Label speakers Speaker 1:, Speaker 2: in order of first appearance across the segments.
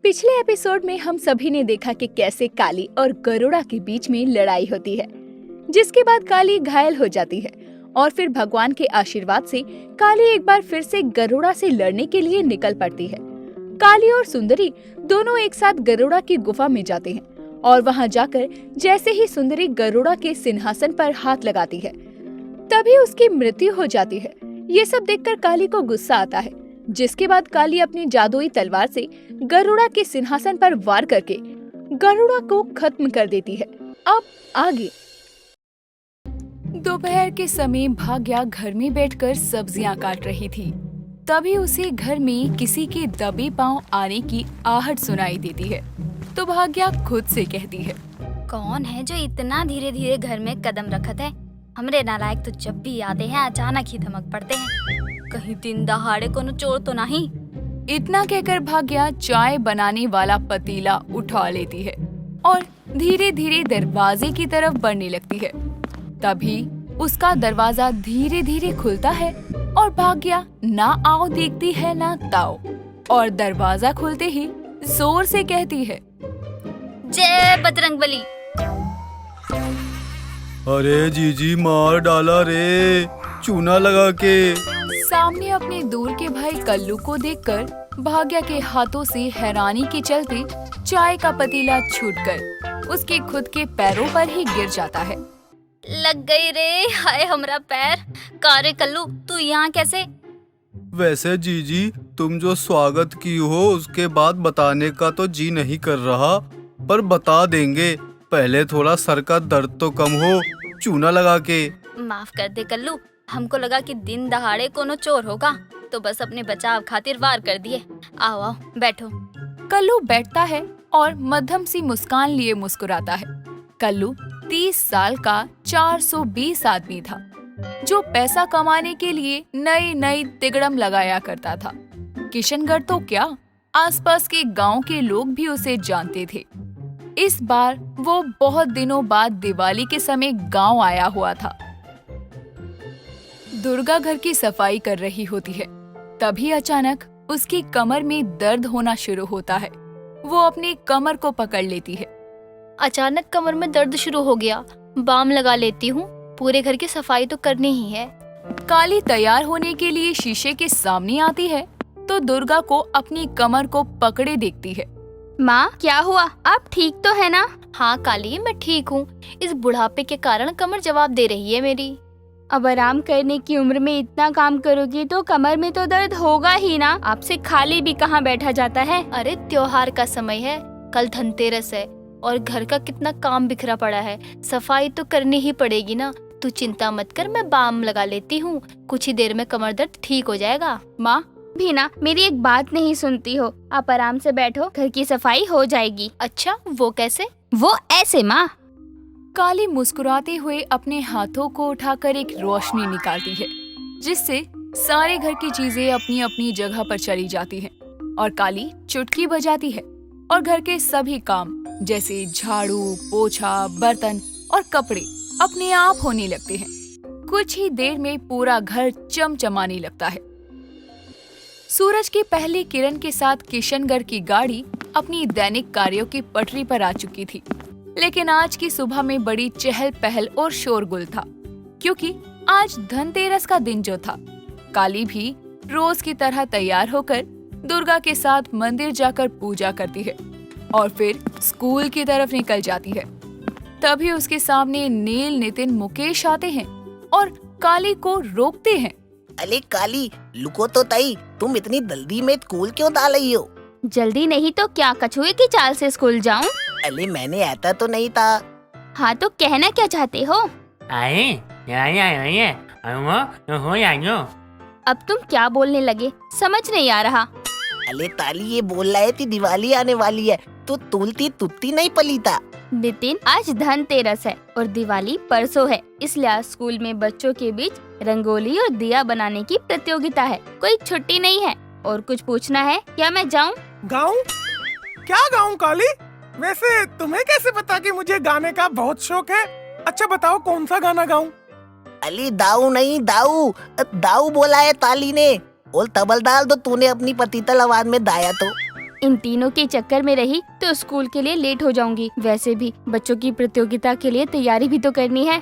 Speaker 1: पिछले एपिसोड में हम सभी ने देखा कि कैसे काली और गरुड़ा के बीच में लड़ाई होती है, जिसके बाद काली घायल हो जाती है और फिर भगवान के आशीर्वाद से काली एक बार फिर से गरुड़ा से लड़ने के लिए निकल पड़ती है। काली और सुंदरी दोनों एक साथ गरुड़ा की गुफा में जाते हैं और वहां जाकर जैसे ही सुंदरी गरुड़ा के सिंहासन पर हाथ लगाती है, तभी उसकी मृत्यु हो जाती है। ये सब देखकर काली को गुस्सा आता है, जिसके बाद काली अपनी जादुई तलवार से गरुड़ा के सिंहासन पर वार करके गरुड़ा को खत्म कर देती है। अब आगे। दोपहर के समय भाग्या घर में बैठकर सब्जियां काट रही थी। तभी उसे घर में किसी के दबे पांव आने की आहट सुनाई देती है, तो भाग्या खुद से कहती है,
Speaker 2: कौन है जो इतना धीरे धीरे घर में कदम रखत है? हमरे नालायक तो जब भी आते हैं अचानक ही धमक पड़ते हैं। कहीं दिन दहाड़े कोनो चोर तो नहीं?
Speaker 1: इतना कहकर भाग्या चाय बनाने वाला पतीला उठा लेती है और धीरे धीरे दरवाजे की तरफ बढ़ने लगती है। तभी उसका दरवाजा धीरे धीरे खुलता है और भाग्या ना आओ देखती है ना ताओ, और दरवाजा खुलते ही जोर से कहती है,
Speaker 2: जय बजरंगबली।
Speaker 3: अरे जीजी मार डाला रे, चूना लगा के।
Speaker 1: सामने अपने दूर के भाई कल्लू को देखकर भाग्या के हाथों से हैरानी के चलते चाय का पतीला छूटकर उसके खुद के पैरों पर ही गिर जाता है।
Speaker 2: लग गई रे, हाय हमरा पैर। कारे कल्लू, तू यहाँ कैसे?
Speaker 3: वैसे जीजी तुम जो स्वागत की हो उसके बाद बताने का तो जी नहीं कर रहा, पर बता देंगे। पहले थोड़ा सर का दर्द तो कम हो, चूना लगा के।
Speaker 2: माफ कर दे कल्लू, हमको लगा कि दिन दहाड़े कोनो चोर होगा, तो बस अपने बचाव खातिर वार कर दिए। आओ आओ बैठो।
Speaker 1: कल्लू बैठता है और मध्यम सी मुस्कान लिए मुस्कुराता है। कल्लू 30 साल का 420 आदमी था, जो पैसा कमाने के लिए नई नई तिगड़म लगाया करता था। किशनगढ़ तो क्या, आसपास के गांव के लोग भी उसे जानते थे। इस बार वो बहुत दिनों बाद दिवाली के समय गांव आया हुआ था। दुर्गा घर की सफाई कर रही होती है। तभी अचानक उसकी कमर में दर्द होना शुरू होता है। वो अपनी कमर को पकड़ लेती है।
Speaker 2: अचानक कमर में दर्द शुरू हो गया, बाम लगा लेती हूँ, पूरे घर की सफाई तो करनी ही है।
Speaker 1: काली तैयार होने के लिए शीशे के सामने आती है तो दुर्गा को अपनी कमर को पकड़े देखती है।
Speaker 2: माँ क्या हुआ, आप ठीक तो है ना? हाँ काली, मैं ठीक हूँ। इस बुढ़ापे के कारण कमर जवाब दे रही है मेरी।
Speaker 4: अब आराम करने की उम्र में इतना काम करोगी तो कमर में तो दर्द होगा ही ना। आपसे खाली भी कहाँ बैठा जाता है।
Speaker 2: अरे त्योहार का समय है, कल धनतेरस है और घर का कितना काम बिखरा पड़ा है, सफाई तो करनी ही पड़ेगी ना। तू चिंता मत कर, मैं बाम लगा लेती हूँ, कुछ ही देर में कमर दर्द ठीक हो जाएगा।
Speaker 4: माँ भी ना मेरी एक बात नहीं सुनती हो। आप आराम से बैठो, घर की सफाई हो जाएगी।
Speaker 2: अच्छा वो कैसे?
Speaker 4: वो ऐसे माँ।
Speaker 1: काली मुस्कुराते हुए अपने हाथों को उठाकर एक रोशनी निकालती है, जिससे सारे घर की चीजें अपनी अपनी जगह पर चली जाती हैं और काली चुटकी बजाती है और घर के सभी काम जैसे झाड़ू, पोछा, बर्तन और कपड़े अपने आप होने लगते हैं। कुछ ही देर में पूरा घर चमचमाने लगता है। सूरज की पहली किरण के साथ किशनगढ़ की गाड़ी अपनी दैनिक कार्यों की पटरी पर आ चुकी थी, लेकिन आज की सुबह में बड़ी चहल पहल और शोरगुल था, क्योंकि आज धनतेरस का दिन जो था। काली भी रोज की तरह तैयार होकर दुर्गा के साथ मंदिर जाकर पूजा करती है और फिर स्कूल की तरफ निकल जाती है। तभी उसके सामने नील, नितिन, मुकेश आते हैं और काली को रोकते हैं।
Speaker 5: अरे काली, लुको तो तई, तुम इतनी जल्दी में स्कूल क्यों डाल रही हो?
Speaker 4: जल्दी नहीं तो क्या कछुए की चाल से स्कूल जाऊँ?
Speaker 5: अरे मैंने ऐसा तो नहीं था।
Speaker 4: हाँ तो कहना क्या चाहते हो? अब तुम क्या बोलने लगे, समझ नहीं आ रहा।
Speaker 5: अरे ताली, ये बोल रहे थी दिवाली आने वाली है, तो तुलती तुत्ती नहीं पली था।
Speaker 4: नितिन, आज धनतेरस है और दिवाली परसों है, इसलिए आज स्कूल में बच्चों के बीच रंगोली और दिया बनाने की प्रतियोगिता है। कोई छुट्टी नहीं है। और कुछ पूछना है क्या मैं जाऊँ?
Speaker 6: गाऊं? क्या गाऊं काली? वैसे तुम्हें कैसे पता कि मुझे गाने का बहुत शौक है? अच्छा बताओ कौन सा गाना गाऊं?
Speaker 5: अली दाऊ नहीं, दाऊ दाऊ बोला है ताली ने। और तबल डाल दो तूने अपनी पतीतल आवाज में दाया तो।
Speaker 4: इन तीनों के चक्कर में रही तो स्कूल के लिए लेट हो जाऊंगी। वैसे भी बच्चों की प्रतियोगिता के लिए तैयारी भी तो करनी है।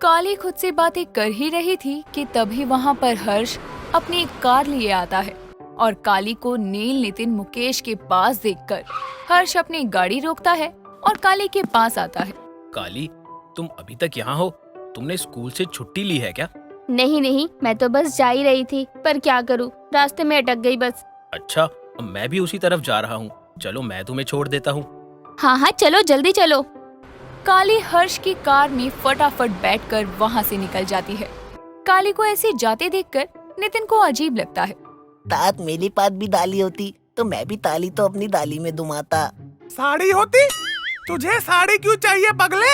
Speaker 1: काली खुद से बातें कर ही रही थी कि तभी वहाँ पर हर्ष अपनी एक कार लिए आता है और काली को नील, नितिन, मुकेश के पास देखकर हर्ष अपनी गाड़ी रोकता है और काली के पास आता है।
Speaker 7: काली, तुम अभी तक यहाँ हो? तुमने स्कूल से छुट्टी ली है क्या?
Speaker 4: नहीं, मैं तो बस जा ही रही थी, पर क्या करूँ, रास्ते में अटक गई बस।
Speaker 7: अच्छा, मैं भी उसी तरफ जा रहा हूँ। चलो मैं तुम्हें छोड़ देता हूँ।
Speaker 4: हाँ, चलो जल्दी चलो।
Speaker 1: काली हर्ष की कार में फटाफट बैठकर वहाँ से निकल जाती है। काली को ऐसे जाते देखकर नितिन को अजीब लगता है।
Speaker 5: तात मेरे पास भी दाली होती तो मैं भी ताली तो अपनी दाली में दुमाता।
Speaker 6: साड़ी होती? तुझे साड़ी क्यों चाहिए पगले?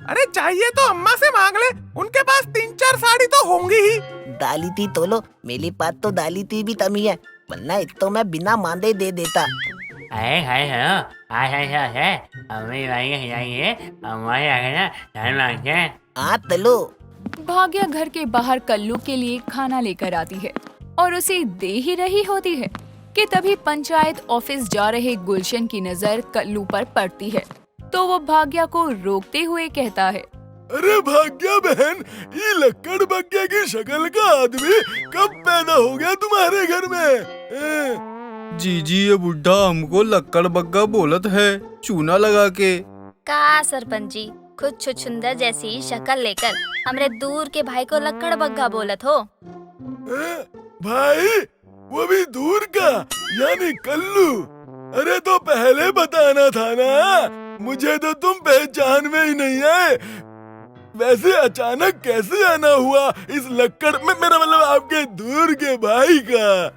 Speaker 6: अरे चाहिए तो अम्मा से मांग ले, उनके पास 3-4 साड़ी तो होंगी ही।
Speaker 5: दाली थी तो लो, मेरे पास तो दाली थी भी तमी है, वरना एक तो मैं बिना मांदे दे देता। तलो।
Speaker 1: भाग्या घर के बाहर कल्लू के लिए खाना लेकर आती है और उसे दे ही रही होती है कि तभी पंचायत ऑफिस जा रहे गुलशन की नजर कल्लू पर पड़ती है, तो वो भाग्या को रोकते हुए कहता है,
Speaker 3: अरे भाग्या बहन, ये लक्कड़ बग्गे की शक्ल का आदमी कब पैदा हो गया तुम्हारे घर में? जीजी, ये बुढ़ा हमको लक्कड़ बग्गा बोलत है, चूना लगा के।
Speaker 2: का सरपंच जी, खुद छुछुंदर जैसी शक्ल लेकर हमरे दूर के भाई को लक्कड़ बग्गा बोलत हो?
Speaker 3: भाई, वो भी दूर का, यानी कल्लू। अरे तो पहले बताना था ना, मुझे तो तुम पहचान में ही नहीं आए। वैसे अचानक कैसे आना हुआ इस लक्कड़ में, मेरा मतलब आपके दूर के भाई का?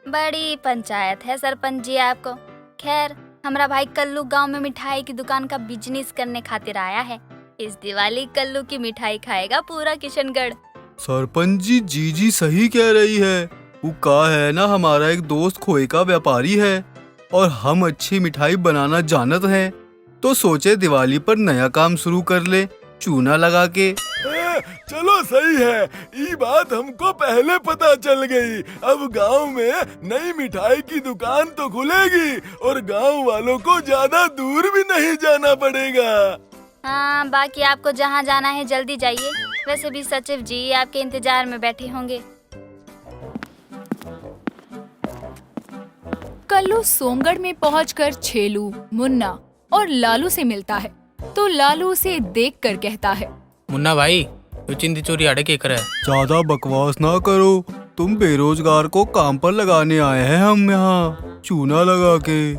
Speaker 2: बड़ी पंचायत है सरपंच जी आपको। खैर, हमारा भाई कल्लू गांव में मिठाई की दुकान का बिजनेस करने खातिर आया है। इस दिवाली कल्लू की मिठाई खाएगा पूरा किशनगढ़।
Speaker 3: सरपंच जी, जीजी सही कह रही है। वो का है ना, हमारा एक दोस्त खोए का व्यापारी है और हम अच्छी मिठाई बनाना जानत हैं, तो सोचे दिवाली पर नया काम शुरू कर ले, चूना लगा के। चलो सही है, ये बात हमको पहले पता चल गई। अब गांव में नई मिठाई की दुकान तो खुलेगी और गांव वालों को ज्यादा दूर भी नहीं जाना पड़ेगा।
Speaker 2: हाँ, बाकी आपको जहाँ जाना है जल्दी जाइए। वैसे भी सचिव जी आपके इंतजार में बैठे होंगे।
Speaker 1: कल्लू सोमगढ़ में पहुंचकर छेलू, मुन्ना और लालू से मिलता है, तो लालू उसे देखकर कहता है,
Speaker 7: मुन्ना भाई, तो चिंदी चोरी आड़े के करे?
Speaker 3: ज्यादा बकवास ना करो, तुम बेरोजगार को काम पर लगाने आए हैं हम यहाँ, चूना लगा के।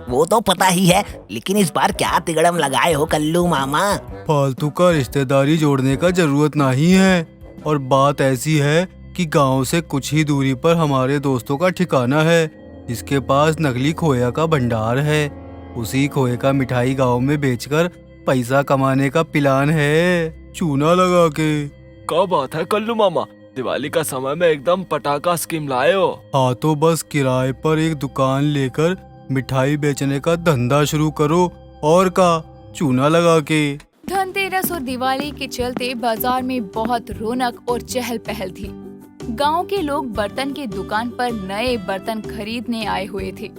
Speaker 5: वो तो पता ही है, लेकिन इस बार क्या तिगड़म लगाए हो कल्लू मामा?
Speaker 3: फालतू का रिश्तेदारी जोड़ने का जरूरत नहीं है, और बात ऐसी है कि गांव से कुछ ही दूरी पर हमारे दोस्तों का ठिकाना है, जिसके पास नकली खोया का भंडार है। उसी खोए का मिठाई गांव में बेचकर पैसा कमाने का प्लान है, चूना लगा के।
Speaker 8: क्या बात है कल्लू मामा, दिवाली का समय में एकदम पटाखा स्कीम लाए हो।
Speaker 3: हाँ, तो बस किराए पर एक दुकान लेकर मिठाई बेचने का धंधा शुरू करो, और का चूना लगा के।
Speaker 1: धनतेरस और दिवाली के चलते बाजार में बहुत रौनक और चहल पहल थी। गांव के लोग बर्तन की दुकान पर नए बर्तन खरीदने आए हुए थे।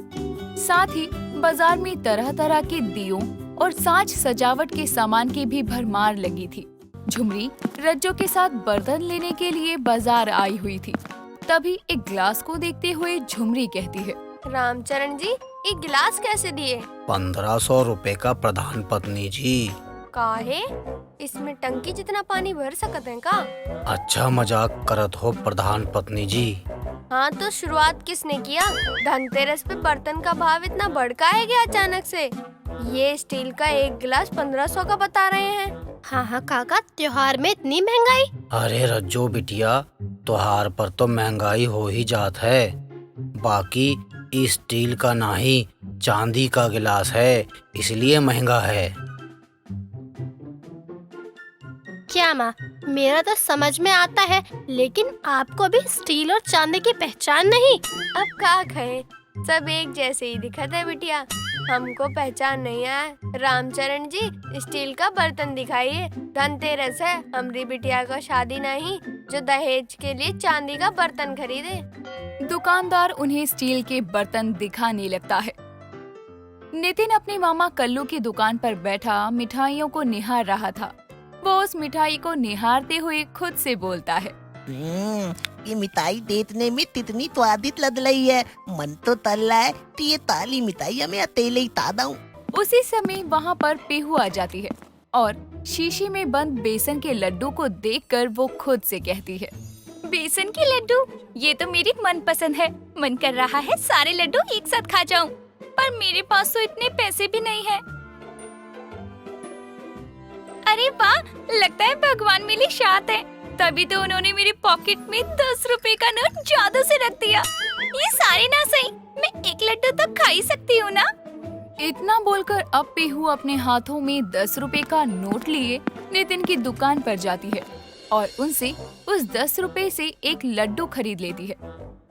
Speaker 1: साथ ही बाजार में तरह तरह के दियों और साज सजावट के सामान की भी भरमार लगी थी। झुमरी रज्जो के साथ बर्तन लेने के लिए बाजार आई हुई थी। तभी एक गिलास को देखते हुए झुमरी कहती है,
Speaker 9: रामचरण जी, एक गिलास कैसे दिए?
Speaker 10: 1500 रुपए का प्रधान पत्नी जी।
Speaker 9: काहे? इसमें टंकी जितना पानी भर सकते हैं का?
Speaker 10: अच्छा मजाक करत हो प्रधान पत्नी जी।
Speaker 9: हाँ, तो शुरुआत किसने किया? धनतेरस पे बर्तन का भाव इतना भड़का है क्या अचानक से? ये स्टील का एक गिलास 1500 का बता रहे हैं।
Speaker 11: हाँ काका, त्योहार में इतनी महंगाई?
Speaker 10: अरे रज्जो बिटिया, त्योहार पर तो महंगाई हो ही जात है। बाकी इस स्टील का नहीं, चांदी का गिलास है, इसलिए महंगा है।
Speaker 11: क्या माँ, मेरा तो समझ में आता है, लेकिन आपको भी स्टील और चांदी की पहचान नहीं?
Speaker 9: अब क्या कहे, सब एक जैसे ही दिखत है बिटिया, हमको पहचान नहीं आया। रामचरण जी, स्टील का बर्तन दिखाइए, धनतेरस है, हमारी बिटिया का शादी नहीं जो दहेज के लिए चांदी का बर्तन खरीदे।
Speaker 1: दुकानदार उन्हें स्टील के बर्तन दिखाने लगता है। नितिन अपने मामा कल्लू की दुकान पर बैठा मिठाइयों को निहार रहा था। वो उस मिठाई को निहारते हुए खुद से बोलता है,
Speaker 5: ये मिठाई देखने में कितनी स्वादिष्ट लग रही है। मन तो तल रहा है कि ये ताली मिठाई हमें अकेले ही तादा हूँ।
Speaker 1: उसी समय वहाँ पर पीहू आ जाती है और शीशी में बंद बेसन के लड्डू को देखकर वो खुद से कहती है,
Speaker 4: बेसन के लड्डू, ये तो मेरी मनपसंद है। मन कर रहा है सारे लड्डू एक साथ खा जाऊं, पर मेरे पास तो इतने पैसे भी नहीं हैं। अरे वाह, लगता है भगवान मेरे साथ है, तभी तो उन्होंने मेरे पॉकेट में 10 रुपए का नोट जादू से रख दिया। ये सारे ना सही, मैं एक लड्डू तो खा ही सकती हूँ ना।
Speaker 1: इतना बोलकर अब पीहू अपने हाथों में 10 रुपए का नोट लिए नितिन की दुकान पर जाती है और उनसे उस 10 रुपए से एक लड्डू खरीद लेती है।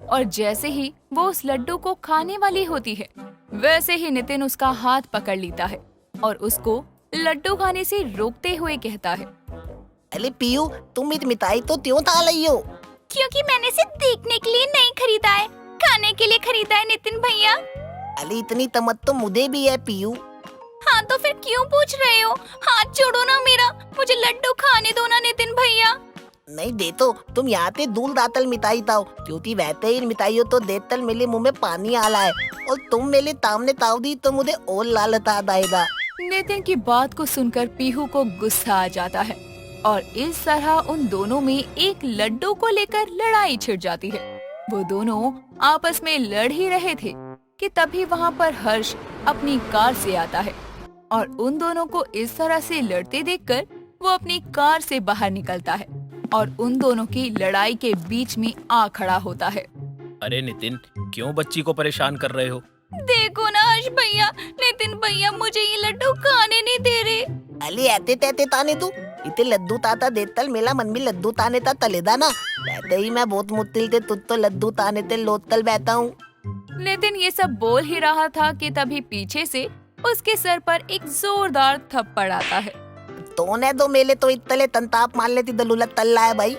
Speaker 1: और जैसे ही वो उस लड्डू को खाने वाली होती है, वैसे ही नितिन उसका हाथ पकड़ लेता है और उसको लड्डू खाने से रोकते हुए कहता है,
Speaker 5: अरे पीयू, तुम इस मिठाई तो क्यों खा रही हो?
Speaker 4: क्योंकि मैंने इसे देखने के लिए नहीं खरीदा है, खाने के लिए खरीदा है नितिन भैया।
Speaker 5: अरे इतनी तमत तो मुझे भी है पीयू।
Speaker 4: हाँ तो फिर क्यों पूछ रहे हो? हाथ छोड़ो ना मेरा, मुझे लड्डू खाने दो ना नितिन भैया।
Speaker 5: नहीं दे तो तुम यहाँ पे दूल दातल मिठाई ताओ, क्योंकि वैसे ही मिठाइयों तो देतल मेरे मुंह में पानी आ रहा है, और तुम मेरे सामने ताव दी तो मुझे और लालच आ जाएगा।
Speaker 1: नितिन की बात को सुनकर पीहू को गुस्सा आ जाता है और इस तरह उन दोनों में एक लड्डू को लेकर लड़ाई छिड़ जाती है। वो दोनों आपस में लड़ ही रहे थे कि तभी वहाँ पर हर्ष अपनी कार से आता है और उन दोनों को इस तरह से लड़ते देखकर वो अपनी कार से बाहर निकलता है और उन दोनों की लड़ाई के बीच में आ खड़ा होता है।
Speaker 7: अरे नितिन, क्यों बच्ची को परेशान कर रहे हो?
Speaker 4: देखो ना हर्ष भैया, नितिन भैया मुझे ये लड्डू खाने नहीं दे रहे।
Speaker 5: अली ऐते तैते ताने तू इतने लड्डू ताता देतल मेला मन में लड्डू ताने ता तलेदा ना, वैसे ही मैं बहुत मुत्तिल थे तुझ तो लड्डू ताने ते लोतल बैठा हूँ।
Speaker 1: नितिन ये सब बोल ही रहा था कि तभी पीछे से उसके सर पर एक जोरदार थप्पड़ आता है।
Speaker 5: तो ने दो मेले तो इतले तंताप मार लेती दलुलत तल्ला है भाई।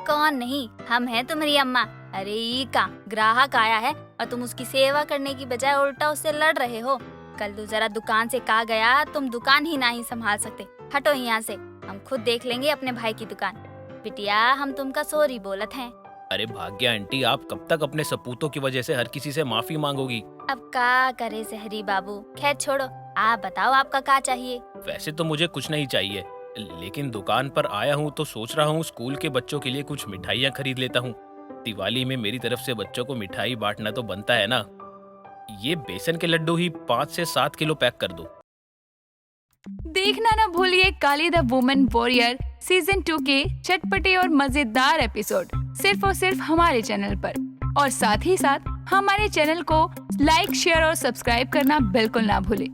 Speaker 4: कौन नहीं, हम हैं तुम्हारी अम्मा। अरे ई का ग्राहक आया है और तुम उसकी सेवा करने की बजाय उल्टा उससे लड़ रहे हो। कल तू जरा दुकान से कहा गया, तुम दुकान ही नहीं संभाल सकते। हटो यहाँ से, हम खुद देख लेंगे अपने भाई की दुकान। बिटिया, हम तुमका सॉरी बोलत हैं।
Speaker 7: अरे भाग्या आंटी, आप कब तक अपने सपूतों की वजह से हर किसी से माफी मांगोगी?
Speaker 4: अब का करे सहरी बाबू, खैर छोड़ो, आप बताओ आपका क्या चाहिए?
Speaker 7: वैसे तो मुझे कुछ नहीं चाहिए, लेकिन दुकान पर आया हूँ तो सोच रहा हूँ स्कूल के बच्चों के लिए कुछ मिठाइयाँ खरीद लेता हूँ। दिवाली में मेरी तरफ से बच्चों को मिठाई बांटना तो बनता है ना। ये बेसन के लड्डू ही 5 से 7 किलो पैक कर दो।
Speaker 1: देखना ना भूलिए काली द वुमेन वॉरियर सीजन 2 के चटपटे और मजेदार एपिसोड सिर्फ और सिर्फ हमारे चैनल पर। और साथ ही साथ हमारे चैनल को लाइक, शेयर और सब्सक्राइब करना बिल्कुल ना भूलें।